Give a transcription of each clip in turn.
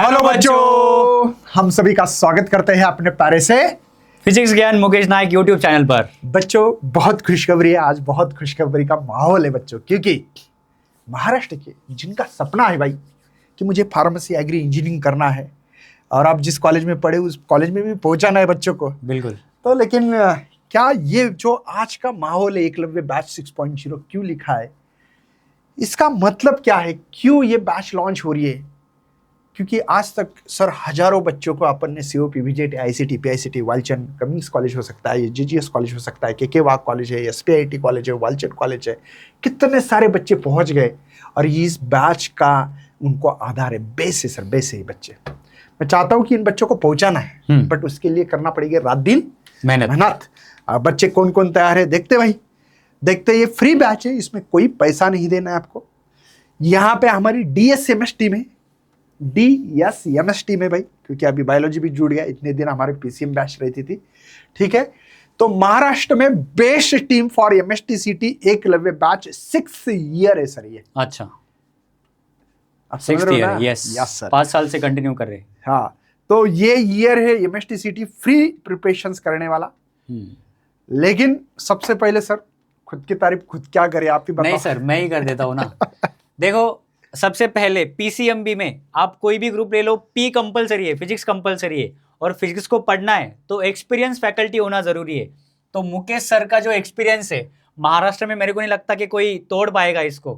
Hello बच्चों, हम सभी का स्वागत करते हैं अपने प्यारे से फिजिक्स ज्ञान मुकेश नायक यूट्यूब चैनल पर। बच्चों, बहुत खुशखबरी है। आज बहुत खुशखबरी का माहौल है बच्चों, क्योंकि महाराष्ट्र के जिनका सपना है भाई कि मुझे फार्मेसी एग्री इंजीनियरिंग करना है और आप जिस कॉलेज में पढ़े उस कॉलेज में भी पहुंचाना है बच्चों को। बिल्कुल। तो लेकिन क्या ये जो आज का माहौल है एकलव्य बैच 6.0 क्यों लिखा है, इसका मतलब क्या है, क्यों ये बैच लॉन्च हो रही है? क्योंकि आज तक सर हजारों बच्चों को अपन ने सीओपी, विजेट, ICT, PICT, Walchand, Cummins college हो सकता है, जीजीएस कॉलेज हो सकता है, के वाग कॉलेज है, एसपीआईटी कॉलेज है, वालचंद कॉलेज है, कितने सारे बच्चे पहुंच गए और ये इस बैच का उनको आधार है, बेस है सर, बेस है बच्चे। मैं चाहता हूँ कि इन बच्चों को पहुंचाना है, बट उसके लिए करना पड़ेगी रात दिन मेहनत। बच्चे कौन कौन तैयार है देखते भाई, देखते। ये फ्री बैच है, इसमें कोई पैसा नहीं देना है आपको। यहाँ पे हमारी डीएसएमएस टीम है, डीएसएमएस टीम है भाई, क्योंकि अभी बायोलॉजी भी जुड़ गया, इतने दिन हमारे पीसीएम बैच रहती थी, ठीक है। तो महाराष्ट्र में बेस्ट टीम फॉर एमएसटीसीटी एकलव्य बैच 6 ईयर है सर ये। अच्छा, 6 ईयर, यस सर, 5 साल से कंटिन्यू कर रहे हैं। हाँ, तो ये ईयर है एमएसटीसीटी फ्री प्रिपरेशंस करने वाला। लेकिन सबसे पहले सर खुद की तारीफ खुद क्या करे, आप ही बताओ। नहीं सर, मैं ही कर देता हूँ ना। देखो, सबसे पहले पीसीएमबी में आप कोई भी ग्रुप ले लो, पी कंपलसरी है, फिजिक्स कंपलसरी है, और फिजिक्स को पढ़ना है तो एक्सपीरियंस फैकल्टी होना जरूरी है। तो मुकेश सर का जो एक्सपीरियंस है महाराष्ट्र में, मेरे को नहीं लगता कि कोई तोड़ पाएगा इसको,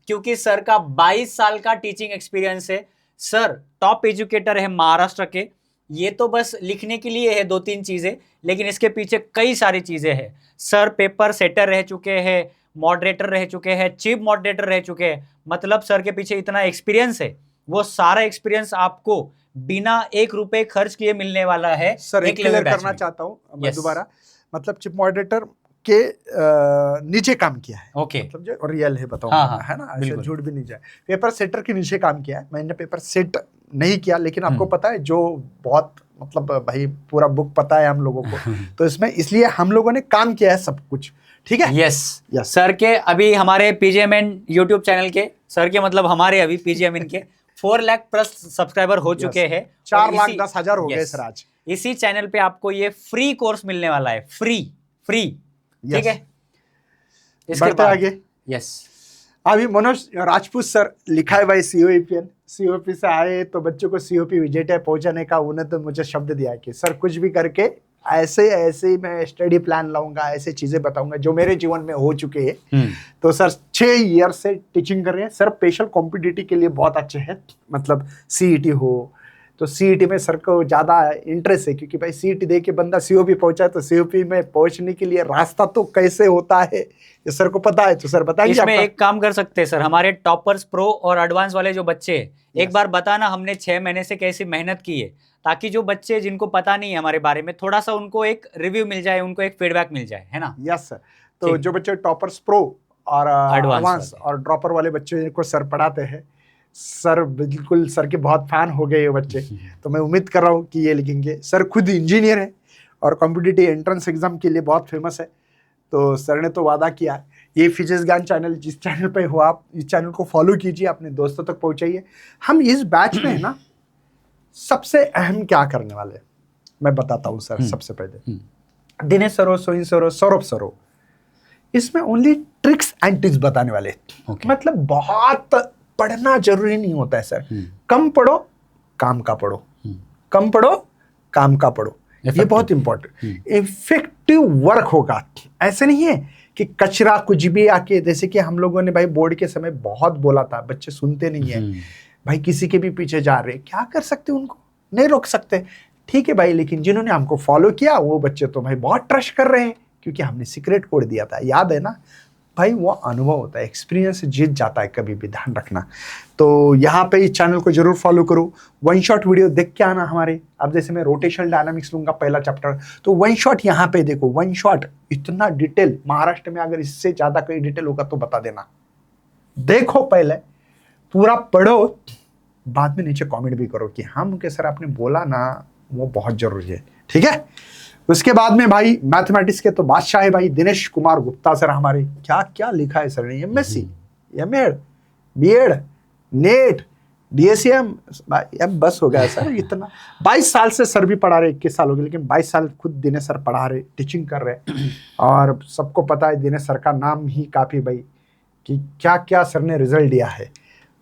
क्योंकि सर का 22 साल का टीचिंग एक्सपीरियंस है। सर टॉप एजुकेटर है महाराष्ट्र के। ये तो बस लिखने के लिए है 2-3 चीजें, लेकिन इसके पीछे कई सारी चीजें हैं। सर पेपर सेटर रह चुके हैं, मॉडरेटर रह चुके हैं, चीफ मॉडरेटर रह चुके हैं। मतलब सर के पीछे इतना एक्सपीरियंस है, वो सारा एक्सपीरियंस आपको बिना 1 रुपए खर्च किए मिलने वाला है। सर एक क्लियर करना चाहता हूँ मैं दोबारा, मतलब चीफ मॉडरेटर के नीचे काम किया है। ओके, मतलब जो रियल है बताऊँ, है ना, ऐसे झूठ भी नहीं जाए। पेपर सेटर के नीचे काम किया है, मैंने पेपर सेट नहीं किया, लेकिन आपको पता है जो बहुत मतलब भाई पूरा बुक पता है हम लोगों को, तो इसमें इसलिए हम लोगों ने काम किया है सब कुछ, ठीक है। यस सर के अभी हमारे पीजीएमएन यूट्यूब चैनल के, सर के मतलब हमारे अभी पीजीएमएन के 4 लाख प्लस सब्सक्राइबर हो चुके हैं। 4,10,000 हो गए सर आज। इसी चैनल पे आपको ये फ्री कोर्स मिलने वाला है, फ्री, ठीक है। इसके बाद आगे अभी मनोज राजपूत सर लिखा है भाई, सीओपी से आए तो बच्चों को सीओपी विजेट है पहुंचाने का। उन्हें तो मुझे शब्द दिया कि सर कुछ भी करके ऐसे मैं स्टडी प्लान लाऊंगा, ऐसे चीजें बताऊंगा जो मेरे जीवन में हो चुके हैं। तो सर 6 ईयर से टीचिंग कर रहे हैं सर। स्पेशल कॉम्पिटिटिव के लिए बहुत अच्छे हैं, मतलब सीईटी हो तो सीईटी में सर को ज्यादा इंटरेस्ट है, क्योंकि भाई सीईटी दे के बंदा सीओपी पहुंचा, तो सीओपी में पहुंचने के लिए रास्ता तो कैसे होता है ये सर को पता है। तो सर बताइए। इसमें एक काम कर सकते हैं सर, हमारे टॉपर्स, प्रो और एडवांस वाले जो बच्चे हैं, एक बार बताना हमने 6 महीने से कैसी मेहनत की है, ताकि जो बच्चे जिनको पता नहीं है हमारे बारे में, थोड़ा सा उनको एक रिव्यू मिल जाए, उनको एक फीडबैक मिल जाए, है ना। Yes sir. तो जो बच्चे टॉपर्स, प्रो और एडवांस और ड्रॉपर वाले बच्चे को सर पढ़ाते हैं, सर बिल्कुल सर के बहुत फैन हो गए ये बच्चे। तो मैं उम्मीद कर रहा हूँ कि ये लिखेंगे। सर खुद इंजीनियर है और कॉम्पिटिटिव एंट्रेंस एग्जाम के लिए बहुत फेमस है। तो सर ने तो वादा किया, ये फिजिक्स ज्ञान चैनल जिस चैनल पे हो आप, इस चैनल को फॉलो कीजिए, अपने दोस्तों तक पहुंचाइए। हम इस बैच में है ना सबसे अहम क्या करने वाले मैं बताता हूँ सर। सबसे पहले Dinesh sir, Soin sir, Saurabh sir, इसमें ओनली ट्रिक्स एंड टिप्स बताने वाले। मतलब बहुत पढ़ना जरूरी नहीं होता है सर। कम पढ़ो काम का पढ़ो, कम पढ़ो काम का पढ़ो, ये बहुत इंपॉर्टेंट। इफेक्टिव वर्क होगा। ऐसे नहीं है कि कचरा कुछ भी आके, जैसे कि हम लोगों ने भाई बोर्ड के समय बहुत बोला था, बच्चे सुनते नहीं है भाई, किसी के भी पीछे जा रहे, क्या कर सकते, उनको नहीं रोक सकते, ठीक है भाई। लेकिन जिन्होंने हमको फॉलो किया वो बच्चे तो भाई बहुत ट्रस्ट कर रहे हैं, क्योंकि हमने सीक्रेट कोड दिया था, याद है ना भाई। वो अनुभव होता है, एक्सपीरियंस जीत जाता है, कभी भी ध्यान रखना। तो यहाँ पे इस चैनल को जरूर फॉलो करो। 1 शॉट वीडियो देख के आना हमारे। अब जैसे मैं रोटेशनल डायनामिक्स लूंगा पहला चैप्टर, तो 1 शॉट यहाँ पे देखो। 1 शॉट इतना डिटेल, महाराष्ट्र में अगर इससे ज्यादा कोई डिटेल होगा तो बता देना। देखो पहले पूरा पढ़ो, बाद में नीचे कमेंट भी करो कि हाँ मुकेश सर आपने बोला ना, वो बहुत जरूरी है, ठीक है। उसके बाद में भाई मैथमेटिक्स के तो बादशाह है भाई, दिनेश कुमार गुप्ता सर हमारे। क्या क्या लिखा है सर ने, MSc, MEd, BEd, NET, DSM अब बस हो गया सर इतना। 22 साल से सर भी पढ़ा रहे, 21 साल हो गए, लेकिन 22 साल खुद दिनेश सर पढ़ा रहे, टीचिंग कर रहे। और सबको पता है दिनेश सर का नाम ही काफ़ी भाई कि क्या क्या सर ने रिजल्ट दिया है।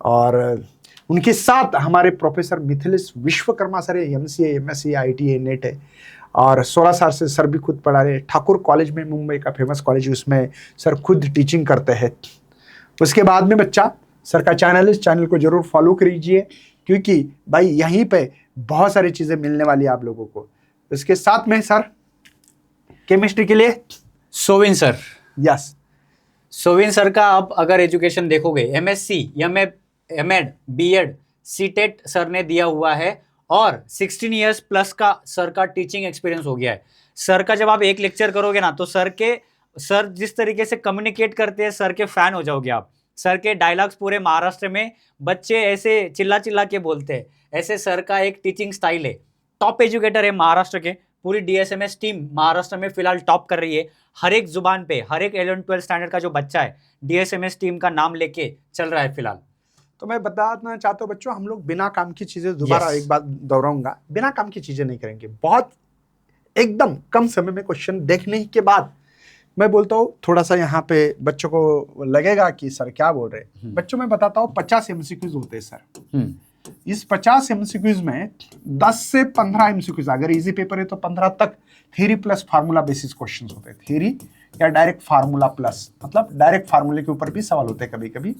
और उनके साथ हमारे प्रोफेसर मिथिलेश विश्वकर्मा सर है, MCA MSc ITA नेट है। और 16 साल से सर भी खुद पढ़ा रहे। ठाकुर कॉलेज में, मुंबई का फेमस कॉलेज है, उसमें सर खुद टीचिंग करते हैं। उसके बाद में बच्चा सर का चैनल है, इस चैनल को जरूर फॉलो करिए, क्योंकि भाई यहीं पे बहुत सारी चीज़ें मिलने वाली है आप लोगों को। इसके साथ में सर केमिस्ट्री के लिए Sovin sir, yes, Sovin sir का आप अगर एजुकेशन देखोगे, MSc MAd B.Ed CTET sir ने दिया हुआ है और 16 इयर्स प्लस का सर का टीचिंग एक्सपीरियंस हो गया है। सर का जब आप एक लेक्चर करोगे ना, तो सर जिस तरीके से कम्युनिकेट करते हैं, सर के फैन हो जाओगे आप। सर के डायलॉग्स पूरे महाराष्ट्र में बच्चे ऐसे चिल्ला चिल्ला के बोलते हैं, ऐसे सर का एक टीचिंग स्टाइल है। टॉप एजुकेटर है महाराष्ट्र के, पूरी DSMS टीम महाराष्ट्र में फिलहाल टॉप कर रही है। हर एक जुबान पे, हर एक 11-12 स्टैंडर्ड का जो बच्चा है, DSMS टीम का नाम लेके चल रहा है फिलहाल। तो मैं बताना चाहता हूँ बच्चों, हम लोग बिना काम की चीज़ें, दोबारा एक बात दोहराऊंगा, बिना काम की चीज़ें नहीं करेंगे। बहुत एकदम कम समय में क्वेश्चन देखने के बाद मैं बोलता हूँ, थोड़ा सा यहाँ पे बच्चों को लगेगा कि सर क्या बोल रहे हैं। बच्चों में बताता हूँ 50 MCQs होते हैं सर। इस 50 MCQs में 10 से 15 MCQs, अगर इजी पेपर है तो 15 तक theory plus formula basis questions होते हैं। थ्योरी या डायरेक्ट फार्मूला प्लस, मतलब डायरेक्ट फार्मूले के ऊपर भी सवाल होते हैं कभी कभी,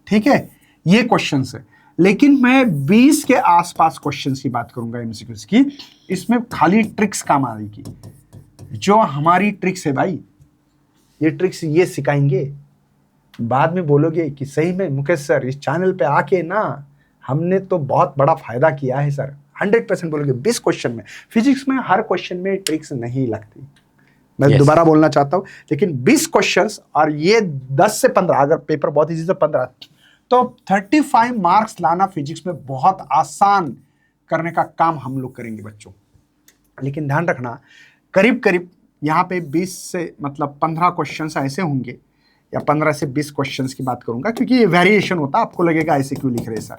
ठीक है, ये क्वेश्चंस है। लेकिन मैं 20 के आसपास क्वेश्चंस की बात करूंगा MCQs की। इसमें खाली ट्रिक्स काम आएगी। जो हमारी ट्रिक्स है भाई, ये ट्रिक्स ये सिखाएंगे, बाद में बोलोगे कि सही में मुकेश सर इस चैनल पे आके ना हमने तो बहुत बड़ा फायदा किया है सर। 100% बोलोगे। 20 क्वेश्चन में, फिजिक्स में हर क्वेश्चन में ट्रिक्स नहीं लगती, मैं दोबारा बोलना चाहता हूँ। लेकिन 20 क्वेश्चंस और ये 10 से 15, अगर पेपर बहुत इजी तो 15, तो 35 मार्क्स लाना फिजिक्स में बहुत आसान करने का काम हम लोग करेंगे बच्चों। लेकिन ध्यान रखना, करीब करीब यहाँ पे 20 से मतलब 15 क्वेश्चंस ऐसे होंगे, या 15 से 20 क्वेश्चंस की बात करूंगा, क्योंकि ये वेरिएशन होता है। आपको लगेगा ऐसे क्यों लिख रहे सर,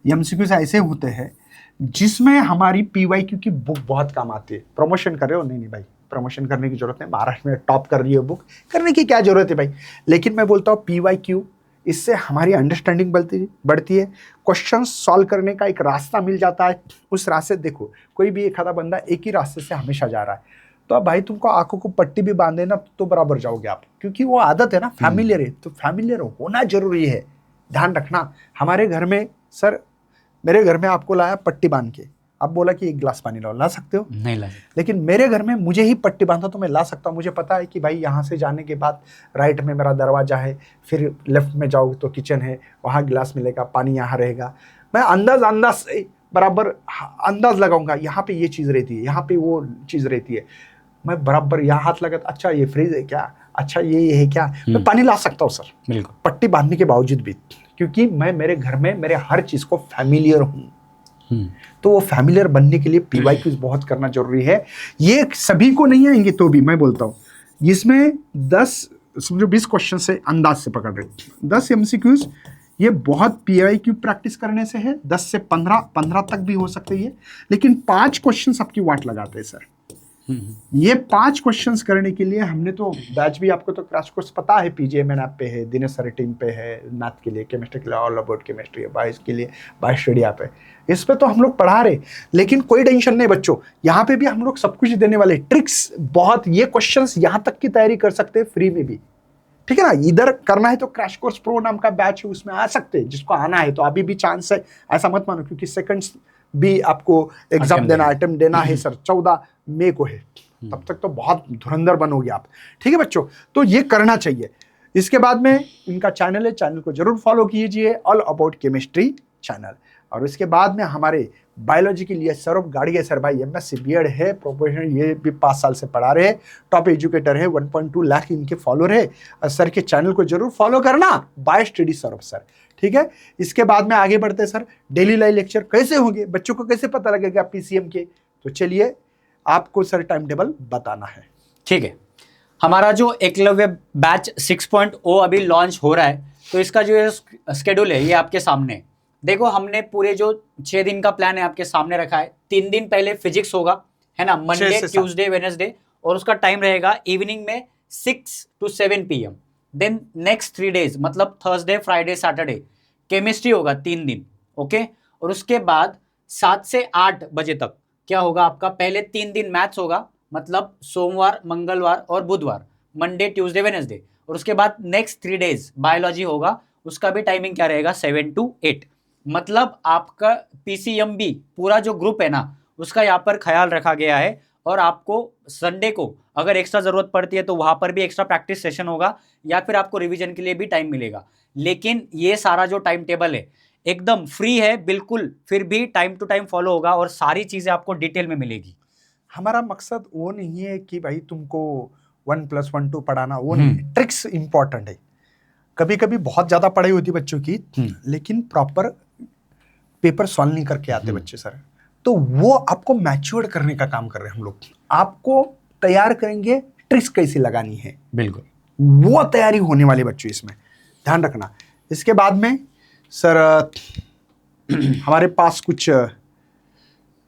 ये MCQs ऐसे होते हैं जिसमें हमारी PYQ की बुक बहुत काम आती है। प्रमोशन कर रहे हो? नहीं भाई, प्रमोशन करने की जरूरत नहीं। महाराष्ट्र में टॉप कर रही है बुक, करने की क्या जरूरत है भाई। लेकिन मैं बोलता हूँ PYQ, इससे हमारी अंडरस्टैंडिंग बढ़ती है, क्वेश्चन सॉल्व करने का एक रास्ता मिल जाता है। उस रास्ते देखो, कोई भी एक आधा बंदा एक ही रास्ते से हमेशा जा रहा है, तो अब भाई तुमको आंखों को पट्टी भी बांधे ना तो बराबर जाओगे आप, क्योंकि वो आदत है ना, फैमिलियर है। तो फैमिलियर होना जरूरी है। ध्यान रखना, हमारे घर में सर, मेरे घर में आपको लाया पट्टी बांध के, अब बोला कि एक गिलास पानी लाओ, ला सकते हो? नहीं ला। लेकिन मेरे घर में मुझे ही पट्टी बांधा तो मैं ला सकता हूँ। मुझे पता है कि भाई यहाँ से जाने के बाद राइट में मेरा दरवाजा है, फिर लेफ्ट में जाओ तो किचन है, वहाँ गिलास मिलेगा, पानी यहाँ रहेगा। मैं अंदाज से बराबर अंदाज लगाऊंगा, यहाँ पे ये चीज़ रहती है, यहाँ पे वो चीज़ रहती है। मैं बराबर यहाँ हाथ लगा, अच्छा ये फ्रिज है क्या, अच्छा ये है क्या, मैं पानी ला सकता हूँ सर, बिल्कुल, पट्टी बांधने के बावजूद भी, क्योंकि मैं मेरे घर में मेरे हर चीज़ को फैमिलियर हूँ। तो वो फैमिलियर बनने के लिए PYQs बहुत करना जरूरी है। ये सभी को नहीं आएंगे, तो भी मैं बोलता हूँ इसमें 10 समझो 20 क्वेश्चन से अंदाज से पकड़ रहे, 10 MCQs ये बहुत PYQ प्रैक्टिस करने से है। 10 से 15 तक भी हो सकते हैं, लेकिन 5 क्वेश्चन आपकी वाट लगाते हैं सर। ये 5 क्वेश्चंस करने के लिए हमने तो बैच भी, आपको तो क्रैश कोर्स पता है, PGMN ऐप पे है, दिनेश सर टीम पे है, मैथ के लिए, केमिस्ट्री के लिए ऑल अबाउट केमिस्ट्री है, बायोस के लिए बायो स्टडी ऐप है, इस पे तो हम लोग पढ़ा रहे। लेकिन कोई टेंशन नहीं बच्चों, यहाँ पे भी हम लोग सब कुछ देने वाले, ट्रिक्स बहुत, ये क्वेश्चंस यहाँ तक की तैयारी कर सकते हैं फ्री में भी, ठीक है ना। इधर करना है तो क्रैश कोर्स प्रो नाम का बैच है, उसमें आ सकते हैं, जिसको आना है तो अभी भी चांस है, ऐसा मत मानो, क्योंकि सेकंड्स भी आपको एग्जाम देना, अटेम्प्ट देना है सर, 14 मई को है, तब तक तो बहुत धुरंधर बनोगे आप, ठीक है बच्चों। तो ये करना चाहिए। इसके बाद में इनका चैनल है, चैनल को जरूर फॉलो कीजिए, ऑल अबाउट केमिस्ट्री चैनल। और इसके बाद में हमारे बायोलॉजी के लिए सौरभ गाड़िया सर, भाई MSc B.Ed है, प्रोफेशनल, ये भी 5 साल से पढ़ा रहे हैं, टॉप एजुकेटर है, 1.2 लाख इनके फॉलोअर है। और सर के चैनल को जरूर फॉलो करना, बायो स्टडी सौरभ सर, ठीक है। इसके बाद में आगे बढ़ते सर, डेली लाइव लेक्चर कैसे होंगे, बच्चों को कैसे पता लगेगा PCM के, तो चलिए आपको सर टाइम टेबल बताना है, ठीक है। हमारा जो एकलव्य बैच 6.0 अभी लॉन्च हो रहा है, तो इसका जो स्केड्यूल है ये आपके सामने है। देखो हमने पूरे जो 6 दिन का प्लान है आपके सामने रखा है। 3 दिन पहले फिजिक्स होगा, है ना, मंडे, ट्यूसडे, वेडनेसडे, और उसका टाइम रहेगा इवनिंग में 6 to 7 PM। Then next 3 days मतलब थर्सडे, फ्राइडे, सैटरडे केमिस्ट्री होगा 3 दिन, ओके। और उसके बाद 7 से 8 बजे तक क्या होगा आपका, पहले 3 दिन मैथ्स होगा, मतलब सोमवार, मंगलवार और बुधवार, मंडे, ट्यूसडे, वेडनेसडे। और उसके बाद नेक्स्ट 3 डेज बायोलॉजी होगा, उसका भी टाइमिंग क्या रहेगा, 7 to 8। मतलब आपका PCMB पूरा जो ग्रुप है ना, उसका यहाँ पर ख्याल रखा गया है। और आपको संडे को अगर एक्स्ट्रा जरूरत पड़ती है तो वहां पर भी एक्स्ट्रा प्रैक्टिस सेशन होगा, या फिर आपको रिवीजन के लिए भी टाइम मिलेगा। लेकिन ये सारा जो टाइम टेबल है एकदम फ्री है बिल्कुल, फिर भी टाइम टू टाइम फॉलो होगा और सारी चीजें आपको डिटेल में मिलेगी। हमारा मकसद वो नहीं है कि भाई तुमको 1+1 2 पढ़ाना, वो नहीं है। ट्रिक्स इंपॉर्टेंट है। कभी कभी बहुत ज्यादा पढ़ाई होती बच्चों की, लेकिन प्रॉपर पेपर सॉल्व नहीं करके आते बच्चे सर। तो वो आपको मैच्योर करने का काम कर रहे हैं हम लोग। आपको तैयार करेंगे ट्रिक्स कैसे लगानी है, बिल्कुल वो तैयारी होने वाले बच्चों, इसमें ध्यान रखना। इसके बाद में सर हमारे पास कुछ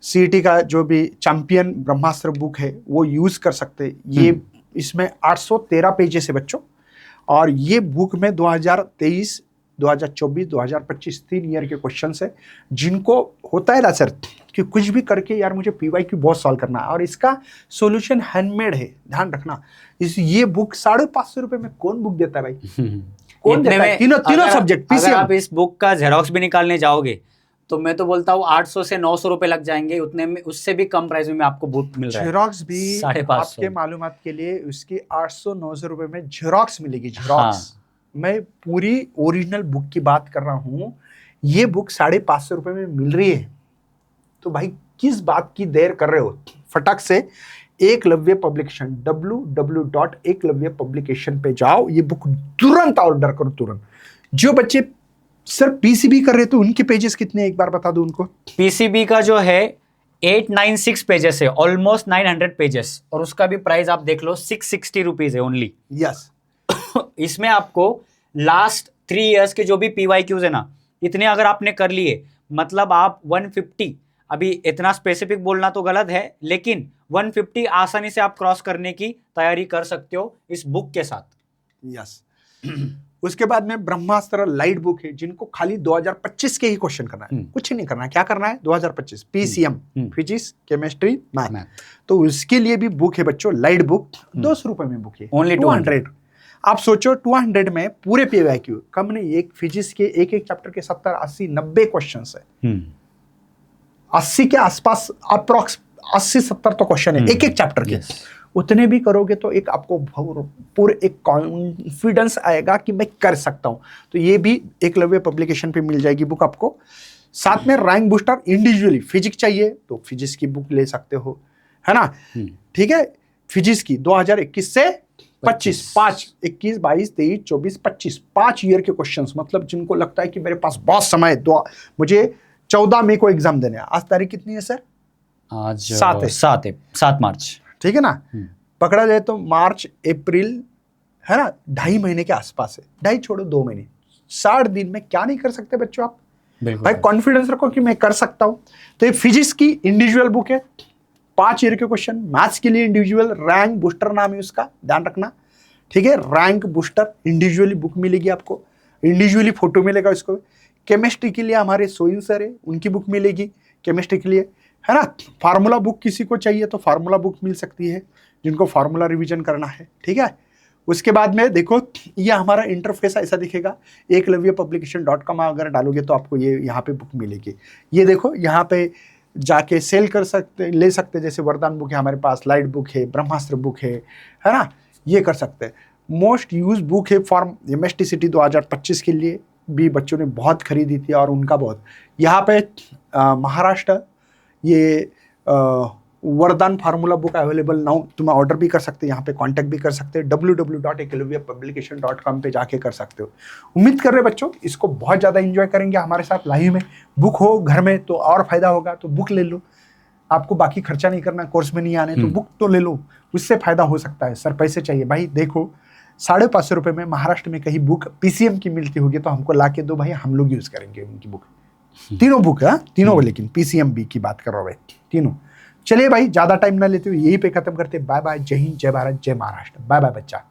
CET का जो भी चैंपियन ब्रह्मास्त्र बुक है वो यूज कर सकते। ये इसमें 813 पेजेस है बच्चों, और ये बुक में 2023, 2024, 2025 3 ईयर के क्वेश्चंस है, जिनको होता है ना सर कि कुछ भी करके यार मुझे PYQ बहुत सॉल्व करना है, और इसका सॉल्यूशन हैंडमेड है, ध्यान रखना। ये बुक 550 रुपए में कौन बुक देता है भाई? कौन देता है? तीनों सब्जेक्ट PCM। अगर आप इस बुक का जेरोक्स भी निकालने जाओगे तो मैं तो बोलता हूँ 800 से 900 रुपए लग जाएंगे, उतने में उससे भी कम प्राइस में आपको बुक मिल रहा है। जेरोक्स भी 550 आपके मालूमात के लिए उसकी 800-900 रुपए में जेरोक्स मिलेगी। जेरोक्स मैं पूरी ओरिजिनल बुक की बात कर रहा हूँ। ये बुक 550 रुपए में मिल रही है, तो भाई किस बात की देर कर रहे हो? फटाक से एकलव्य पब्लिकेशन www.eklavya publication पे जाओ, ये बुक तुरंत ऑर्डर करो, तुरंत। जो बच्चे सर PCB कर रहे तो उनके पेजेस कितने, एक बार बता दो उनको। PCB का जो है 896 पेजेस है, ऑलमोस्ट 900 पेजेस, और उसका भी प्राइस आप देख लो 660 रुपीज है ओनली। यस इसमें आपको लास्ट 3 इयर्स के जो भी PYQs है ना, इतने अगर आपने कर लिए, मतलब आप 150, अभी इतना स्पेसिफिक बोलना तो गलत है, लेकिन 150 आसानी से आप क्रॉस करने की तैयारी कर सकते हो इस बुक के साथ। यस उसके बाद में ब्रह्मास्त्र लाइट बुक है, जिनको खाली 2025 के ही क्वेश्चन करना है, कुछ नहीं करना है। क्या करना है? 2025 PCM फिजिक्स, केमिस्ट्री, मैथ। तो उसके लिए भी बुक है बच्चों, लाइट बुक 200 रुपए में बुक है, ओनली 200। आप सोचो 200 में पूरे PYQ कम नहीं, एक फिजिक्स के एक चैप्टर के 70, 80, 90 क्वेश्चन है। 80 के आसपास अप्रॉक्स 80-70 तो क्वेश्चन है एक चैप्टर के। उतने भी करोगे तो एक आपको पूरे एक कॉन्फिडेंस आएगा कि मैं कर सकता हूं। तो ये भी एकलव्य पब्लिकेशन पे मिल जाएगी बुक आपको। साथ में रैंक बूस्टर इंडिविजुअली फिजिक्स चाहिए तो फिजिक्स की बुक ले सकते हो, है ना? ठीक है, फिजिक्स की 2021 से 25, 21, 22, 23, 24, 25 5 ईयर के क्वेश्चंस, मतलब जिनको लगता है कि मेरे पास बहुत समय है, मुझे 14 मई को एग्जाम देने हैं। आज तारीख कितनी है सर? आज 7 मार्च, ठीक है ना? पकड़ा जाए तो मार्च अप्रैल, है ना, 2.5 महीने के आसपास है। 2.5 छोड़ो 2 महीने, 60 दिन में क्या नहीं कर सकते बच्चों आप? भाई कॉन्फिडेंस रखो कि मैं कर सकता हूं। तो ये फिजिक्स की इंडिविजुअल बुक है, 5 ईयर के क्वेश्चन। मैथ्स के लिए इंडिविजुअल रैंक बूस्टर नाम है उसका, ध्यान रखना, ठीक है? रैंक बूस्टर इंडिविजुअली बुक मिलेगी आपको, इंडिविजुअली फोटो मिलेगा इसको। केमिस्ट्री के लिए हमारे सोइन सर है, उनकी बुक मिलेगी केमिस्ट्री के लिए, है ना? फार्मूला बुक किसी को चाहिए तो फार्मूला बुक मिल सकती है, जिनको फार्मूला रिवीजन करना है, ठीक है? उसके बाद में देखो, ये हमारा इंटरफेस ऐसा दिखेगा। eklavyapublication.com अगर डालोगे तो आपको ये यहाँ पे बुक मिलेगी। ये देखो, यहाँ पे जाके सेल कर सकते, ले सकते। जैसे वरदान बुक है हमारे पास, लाइट बुक है, ब्रह्मास्त्र बुक है ना? ये कर सकते हैं। मोस्ट यूज बुक है फॉर MSTCT 2025 के लिए भी बच्चों ने बहुत खरीदी थी, और उनका बहुत यहाँ पे महाराष्ट्र ये वरदान फार्मूला बुक अवेलेबल नाउ, तुम ऑर्डर भी कर सकते हो, यहाँ पे कांटेक्ट भी कर सकते हो, www.eklavyapublication.com पे जाके कर सकते हो। उम्मीद कर रहे बच्चों इसको बहुत ज़्यादा एंजॉय करेंगे हमारे साथ लाइव में। बुक हो घर में तो और फायदा होगा, तो बुक ले लो। आपको बाकी खर्चा नहीं करना, कोर्स में नहीं आने तो बुक तो ले लो, उससे फायदा हो सकता है। सर पैसे चाहिए भाई, देखो 550 रुपये में महाराष्ट्र में कहीं बुक PCM की मिलती होगी तो हमको ला के दो भाई, हम लोग यूज़ करेंगे उनकी बुक, तीनों बुक है, तीनों, लेकिन PCMB की बात कर रहा हूँ भाई, तीनों। चलिए भाई, ज्यादा टाइम ना लेते हुए यहीं पे खत्म करते। बाय बाय, जय हिंद, जय भारत, जय महाराष्ट्र। बाय बाय बच्चा।